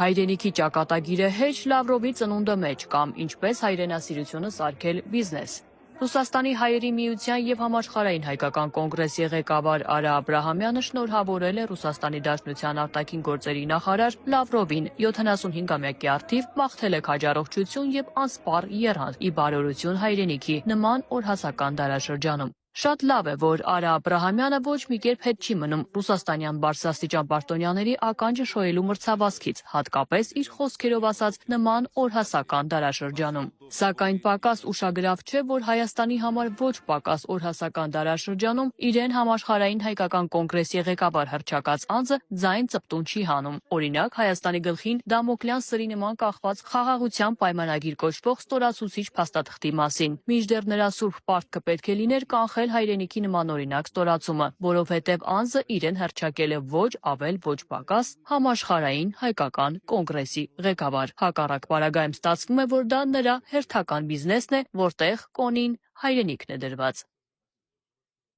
Հայրենիքի ճակատագիրը հեչ Լավրովի ծնունդը մեջ կամ ինչպես հայրենասիրությունը սարքել բիզնես։ Ռուսաստանի հայերի միության եւ համաշխարհային հայկական կոնգրեսի ղեկավար Արա Աբրահամյանը շնորհավորել է Ռուսաստանի Դաշնության արտաքին գործերի նախարար Լավրովին 75-ամյակի առթիվ մաղթել է քաջառողջություն եւ անսպառ եռանդ ի բարօրություն հայրենիքի նման օրհասական դարաշրջանում։ Շատ լավ է, որ Արա Աբրահամյանը ոչ մի կերպ հետ չի մնում ռուսաստանյան բարձրաստիճան պարտոնյաների ականջը շոյելու մրցավազքից, հատկապես իր խոսքերով ասած նման օրհասական դարաշրջանում։ Սակայն պակաս ուշագրավ չէ, որ Հայաստանի համար ոչ պակաս օրհասական դարաշրջանում իրեն համաշխարհային հայկական կոնգրեսի ղեկավար հռչակած անձը ձայն ծպտուն չի հանում։ Օրինակ, Հայաստանի գլխին Դամոկլյան սրի նման կախված խաղաղության պայմանագիր կոչվող ստորացուցիչ փաստաթղթի մասին։ Մինչդեռ նրա սուրբ պարտքը պետք է լիներ կանխել հայրենիքի նմանօրինակ ստորացումը, որովհետև անձը իրեն հռչակել է ոչ ավել ոչ պակաս համաշխարհային հայկական կոնգրեսի ղեկավար։ Հակառակ պարագայում ստացվում է, որ դա նրա հերթական բիզնեսն է, որտեղ կոնին հայրենիքն է դրված։